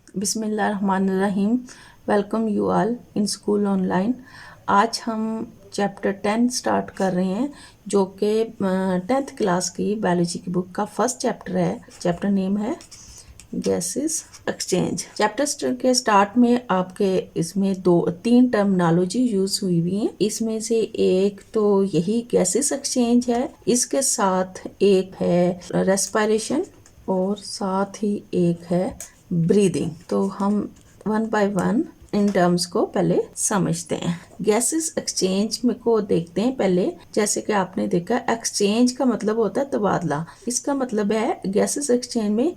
बिस्मिल्लाहिर्रहमानिर्रहीम। Welcome you all in school online. आज हम चैप्टर 10 स्टार्ट कर रहे हैं जो कि 10th क्लास की बायोलॉजी की बुक का फर्स्ट चैप्टर है। चैप्टर नेम है गैसेस एक्सचेंज। चैप्टर के स्टार्ट में आपके इसमें तीन टर्मिनोलॉजी यूज हुई हैं। इसमें से एक तो यही गैसेस एक्सचेंज है, इसके साथ एक है रेस्पिरेशन और साथ ही एक है ब्रीदिंग। तो हम one by one in terms को पहले समझते हैं। गैसेस एक्सचेंज में को देखते हैं पहले। जैसे कि आपने देखा एक्सचेंज का मतलब होता है तबादला। इसका मतलब है गैसेस एक्सचेंज में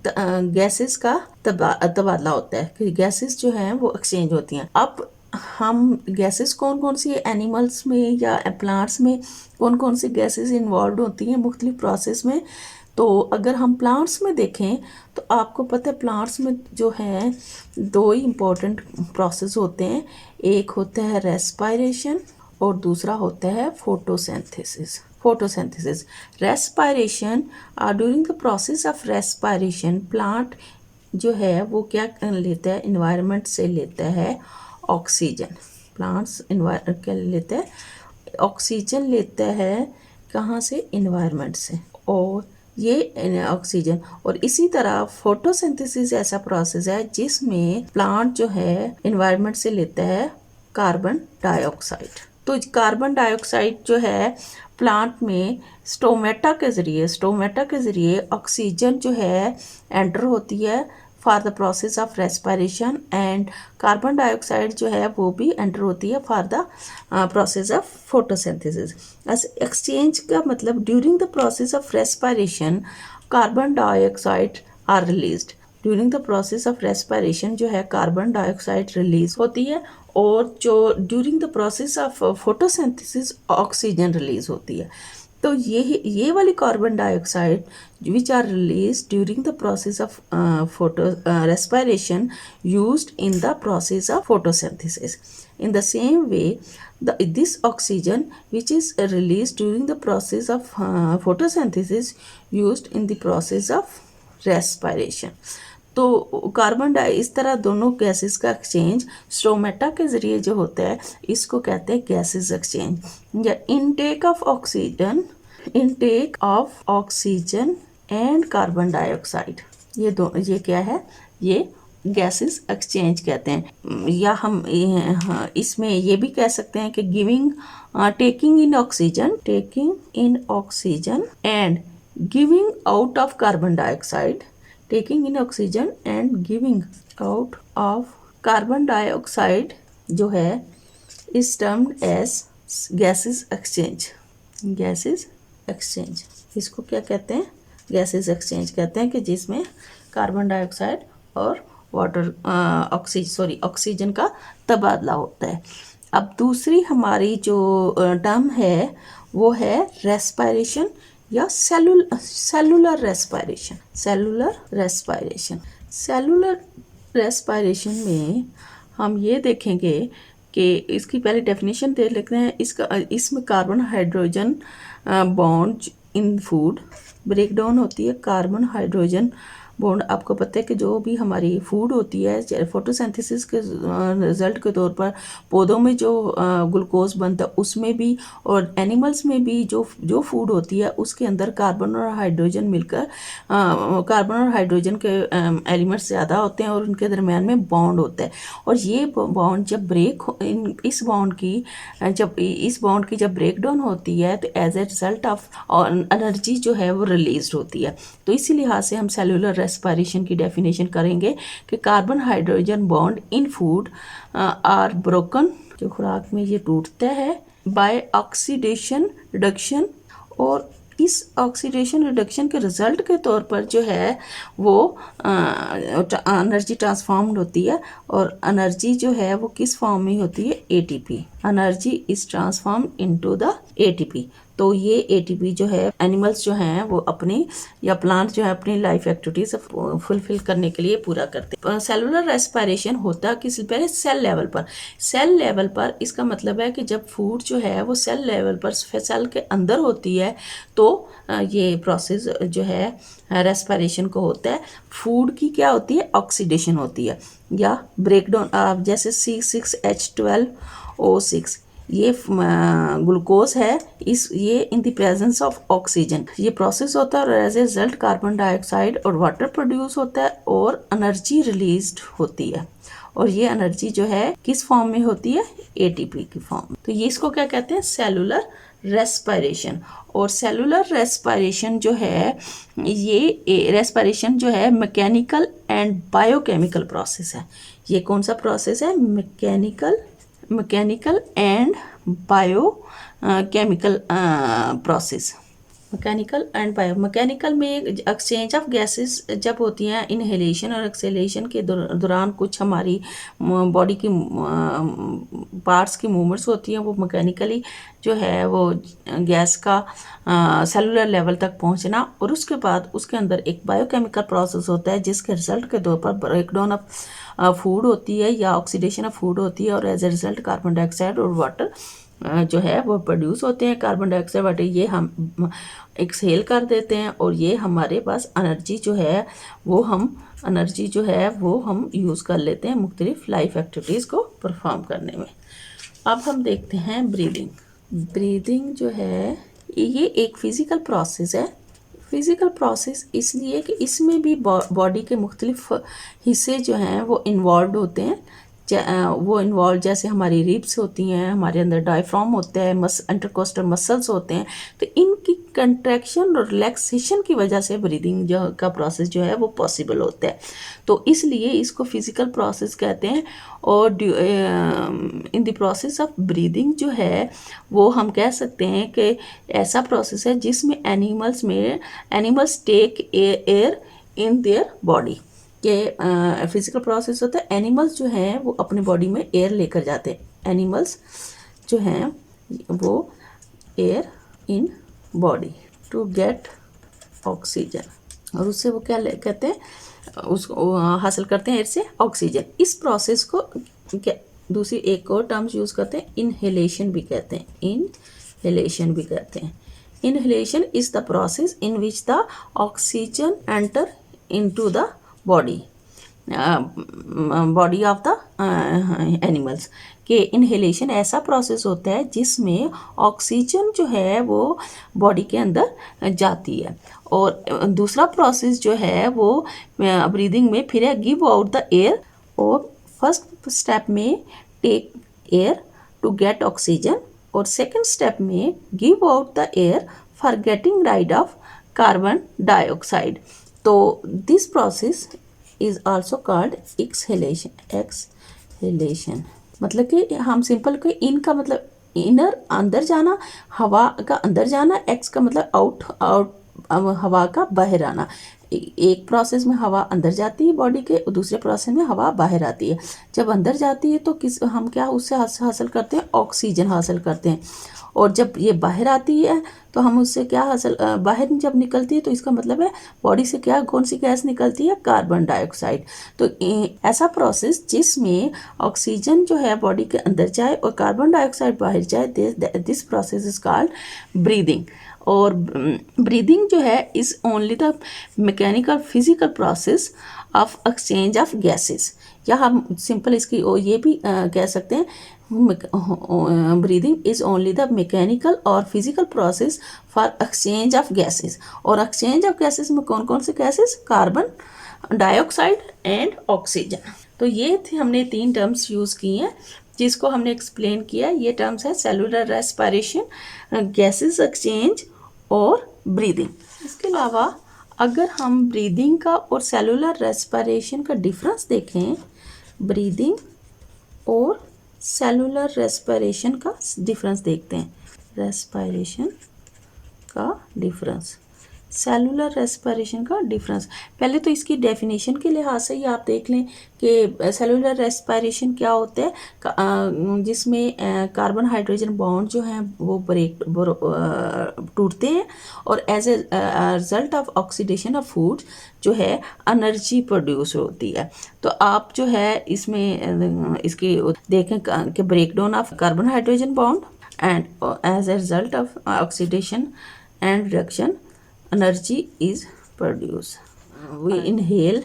गैसेस का तबादला होता है कि गैसेस जो हैं वो एक्सचेंज होती हैं। अब हम गैसेस कौन कौन सी एनिमल्स में या प्लांट्स में कौन कौन सी गैसेस इन्वॉल्व होती हैं मुख्तलिफ प्रोसेस में। तो अगर हम प्लांट्स में देखें तो आपको पता है प्लांट्स में जो है दो ही इम्पोर्टेंट प्रोसेस होते हैं। एक होता है रेस्पिरेशन और दूसरा होता है photosynthesis. Respiration during the process of respiration plant जो है वो क्या लेता है, इन्वायरमेंट से लेता है ऑक्सीजन। प्लांट्स क्या लेता है, ऑक्सीजन लेता है। कहाँ से, इन्वायरमेंट से। और ये ऑक्सीजन और इसी तरह फोटोसिंथेसिस ऐसा प्रोसेस है जिसमें प्लांट जो है इन्वायरमेंट से लेता है कार्बन डाइऑक्साइड। तो कार्बन डाइऑक्साइड जो है प्लांट में स्टोमेटा के ज़रिए ऑक्सीजन जो है एंटर होती है for the process of respiration and carbon dioxide जो है वो भी एंटर होती है for the process of photosynthesis. Exchange का मतलब during the process of respiration carbon dioxide are released. During the process of respiration जो है कार्बन डाइऑक्साइड रिलीज होती है और जो during the process of photosynthesis oxygen release होती है। तो ये वाली carbon dioxide which are released during the process of respiration used in the process of photosynthesis. In the same way, this oxygen which is released during the process of photosynthesis used in the process of respiration. तो carbon die इस तरह दोनों gases का exchange stomata के ज़रिए जो होता है इसको कहते हैं गैसेस एक्सचेंज। या intake of oxygen and carbon dioxide, ये क्या है, ये गैसेस एक्सचेंज कहते हैं। या हम इसमें ये भी कह सकते हैं कि taking in oxygen and giving out of carbon dioxide. Taking in oxygen and giving out of carbon dioxide जो है is termed as gases exchange. इसको क्या कहते हैं, गैसेस एक्सचेंज कहते हैं कि जिसमें कार्बन डाइऑक्साइड और ऑक्सीजन का तबादला होता है। अब दूसरी हमारी जो टर्म है वो है रेस्पिरेशन या सेलुलर रेस्पिरेशन में हम ये देखेंगे कि इसकी पहले डेफिनेशन दे लेते हैं। इसमें carbon hydrogen bond in food breakdown होती है। कार्बन हाइड्रोजन बॉन्ड, आपको पता है कि जो भी हमारी फूड होती है फोटोसिंथेसिस के रिजल्ट के तौर पर पौधों में जो ग्लूकोज बनता है उसमें भी और एनिमल्स में भी जो फूड होती है उसके अंदर कार्बन और हाइड्रोजन मिलकर कार्बन और हाइड्रोजन के एलिमेंट्स ज़्यादा होते हैं और उनके दरमियान में बॉन्ड होता है। और ये बॉन्ड जब इस बॉन्ड की जब ब्रेकडाउन होती है तो as a result of energy जो है वो रिलीज होती है। तो इसी लिहाज से हम सेलुलर रेस्पिरेशन की डेफिनेशन करेंगे कि carbon hydrogen bond in food are broken, जो खुराक में ये टूटता है, बाय ऑक्सीडेशन रिडक्शन। और इस ऑक्सीडेशन रिडक्शन के रिजल्ट के तौर पर जो है वो एनर्जी ट्रांसफॉर्म्ड होती है और एनर्जी जो है वो किस फॉर्म में होती है, ATP. Energy is transform into the ATP. तो ये एटीपी जो है एनिमल्स जो हैं वो अपनी या प्लांट जो है अपनी लाइफ एक्टिविटीज फुलफिल करने के लिए पूरा करते हैं। सेलुलर रेस्पिरेशन होता किस पहले सेल लेवल पर। सेल लेवल पर इसका मतलब है कि जब फूड जो है वो सेल लेवल पर सेल के अंदर होती है तो ये प्रोसेस जो है रेस्पिरेशन को होता है। फूड की क्या होती है, ऑक्सीडेशन होती है या ब्रेकडाउन। जैसे C6H12O6 ये ग्लूकोज है, इस ये in the presence of oxygen ये प्रोसेस होता है और as a result carbon dioxide और वाटर प्रोड्यूस होता है और एनर्जी रिलीज्ड होती है। और ये एनर्जी जो है किस फॉर्म में होती है, एटीपी की फॉर्म। तो ये इसको क्या कहते हैं, सेलुलर रेस्पिरेशन। और सेलुलर रेस्पिरेशन जो है ये रेस्पिरेशन जो है मैकेनिकल एंड बायोकेमिकल प्रोसेस है। ये कौन सा प्रोसेस है, mechanical and bio chemical process. Mechanical and bio. Mechanical में एक्सचेंज ऑफ गैसेस जब होती हैं इनहेलेशन और एक्सहेलेशन के दौरान कुछ हमारी बॉडी की पार्ट्स की मूवमेंट्स होती हैं, वो मैकेनिकली जो है वो गैस का सेलुलर लेवल तक पहुंचना। और उसके बाद उसके अंदर एक बायोकेमिकल प्रोसेस होता है जिसके रिजल्ट के तौर पर ब्रेकडाउन ऑफ फूड होती है या ऑक्सीडेशन ऑफ फूड होती है और as a result carbon dioxide और वाटर जो है वो प्रोड्यूस होते हैं। कार्बन डाइऑक्साइड वाटर ये हम एक्सहेल कर देते हैं और ये हमारे पास एनर्जी जो है वो हम यूज़ कर लेते हैं मुख्तलिफ लाइफ एक्टिविटीज़ को परफॉर्म करने में। अब हम देखते हैं ब्रीदिंग। ब्रीदिंग जो है ये एक फ़िज़िकल प्रोसेस है। फ़िज़िकल प्रोसेस इसलिए कि इसमें भी बॉडी के मुख्तलिफ हिस्से जो हैं वो इन्वॉल्व होते हैं। जैसे हमारी रिब्स होती हैं, हमारे अंदर डायफ्राम होता है, इंटरकोस्टल मसल्स होते हैं। तो इनकी कंट्रैक्शन और रिलैक्सेशन की वजह से ब्रीदिंग जो का प्रोसेस जो है वो पॉसिबल होता है। तो इसलिए इसको फिज़िकल प्रोसेस कहते हैं। और in the process of breathing जो है वो हम कह सकते हैं कि ऐसा प्रोसेस है जिसमें animals take air in their body के फिज़िकल प्रोसेस होता है। एनिमल्स जो हैं वो अपने बॉडी में एयर लेकर जाते हैं। एनिमल्स जो हैं वो air in body to get oxygen और उससे वो क्या कहते हैं, उसको हासिल करते हैं एयर से ऑक्सीजन। इस प्रोसेस को क्या दूसरी एक और टर्म्स यूज़ करते हैं, इनहेलेशन भी कहते हैं। Inhalation is the process in which the oxygen enter into the body of the animals के। इनहेलेशन ऐसा प्रोसेस होता है जिसमें ऑक्सीजन जो है वो बॉडी के अंदर जाती है। और दूसरा प्रोसेस जो है वो ब्रीदिंग में फिर है गिव आउट द एयर। और फर्स्ट स्टेप में take air to get oxygen और सेकंड स्टेप में give out the air for getting ride off carbon dioxide. तो this process is also called exhalation. मतलब कि हम सिंपल के इन का मतलब इनर अंदर जाना, हवा का अंदर जाना, एक्स का मतलब आउट हवा का बाहर आना। एक प्रोसेस में हवा अंदर जाती है बॉडी के और दूसरे प्रोसेस में हवा बाहर आती है। जब अंदर जाती है तो हम क्या उससे हासिल करते हैं, ऑक्सीजन हासिल करते हैं। और जब ये बाहर आती है तो हम उससे क्या हासिल बाहर जब निकलती है तो इसका मतलब है बॉडी से क्या कौन सी गैस निकलती है, कार्बन डाइऑक्साइड। तो ऐसा प्रोसेस जिसमें ऑक्सीजन जो है बॉडी के अंदर जाए और कार्बन डाइऑक्साइड बाहर जाए, this process is called breathing. और ब्रीदिंग जो है is only the mechanical physical process of exchange of gases. या हम सिंपल इसकी ये भी कह सकते हैं breathing is only the mechanical और physical process for exchange of gases. और एक्सचेंज ऑफ गैसेस में कौन कौन से gases, carbon dioxide and oxygen. तो ये थे हमने 3 टर्म्स यूज़ की हैं जिसको हमने एक्सप्लेन किया। ये टर्म्स है सेलुलर रेस्पिरेशन, गैसेस एक्सचेंज और ब्रीदिंग। इसके अलावा अगर हम ब्रीदिंग का और सेलुलर रेस्पिरेशन का डिफरेंस देखें, ब्रीदिंग और सेलुलर रेस्पिरेशन का डिफरेंस देखते हैं। रेस्पिरेशन का डिफरेंस सेलुलर रेस्पिरेशन का डिफरेंस। पहले तो इसकी डेफिनेशन के लिहाज से ही आप देख लें कि सेलुलर रेस्पिरेशन क्या होता है, जिसमें कार्बन हाइड्रोजन बॉन्ड जो हैं वो टूटते हैं और as a result of oxidation of food जो है एनर्जी प्रोड्यूस होती है। तो आप जो है इसमें इसकी देखें कि break down of carbon hydrogen bond and as a result of oxidation and reduction energy is produced. We inhale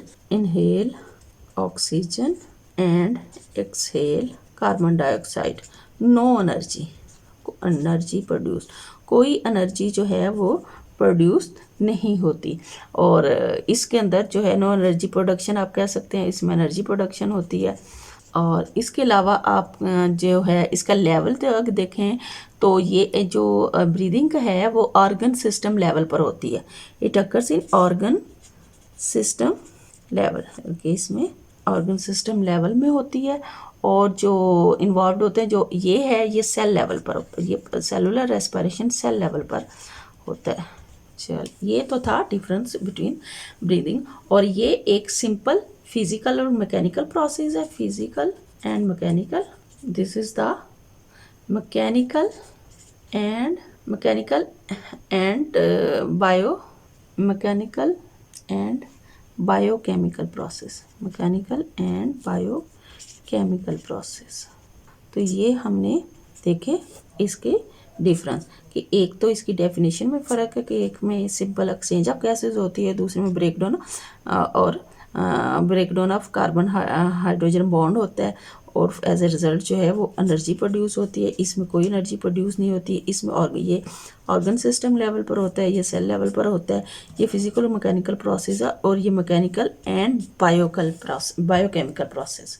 oxygen and exhale carbon dioxide. No energy produced. कोई एनर्जी जो है वो प्रोड्यूस नहीं होती। और इसके अंदर जो है नो एनर्जी प्रोडक्शन आप कह सकते हैं, इसमें एनर्जी प्रोडक्शन होती है। और इसके अलावा आप जो है इसका लेवल तक देखें तो ये जो ब्रीदिंग का है वो ऑर्गन सिस्टम लेवल पर होती है। It occurs in organ system level, इसमें ऑर्गन सिस्टम लेवल में होती है। और जो इन्वॉल्व होते हैं जो ये है ये सेल लेवल पर, ये सेलुलर रेस्पिरेशन सेल लेवल पर होता है। चल ये तो था डिफरेंस बिटवीन ब्रीदिंग। और ये एक सिंपल फिजिकल और मैकेनिकल प्रोसेस है, physical and mechanical. This is the mechanical and biochemical process, mechanical and biochemical process. तो ये हमने देखे इसके डिफरेंस कि एक तो इसकी डेफिनेशन में फ़र्क है कि एक में सिंपल एक्सचेंज ऑफ गैसेज होती है, दूसरे में ब्रेकडाउन और breakdown of carbon hydrogen bond होता है और एज ए रिज़ल्ट जो है वो एनर्जी प्रोड्यूस होती है। इसमें कोई एनर्जी प्रोड्यूस नहीं होती। इसमें और ये ऑर्गन सिस्टम लेवल पर होता है, ये सेल लेवल पर होता है। ये फिजिकल और मैकेनिकल प्रोसेस है और ये मैकेनिकल एंड बायोकेमिकल प्रोसेस।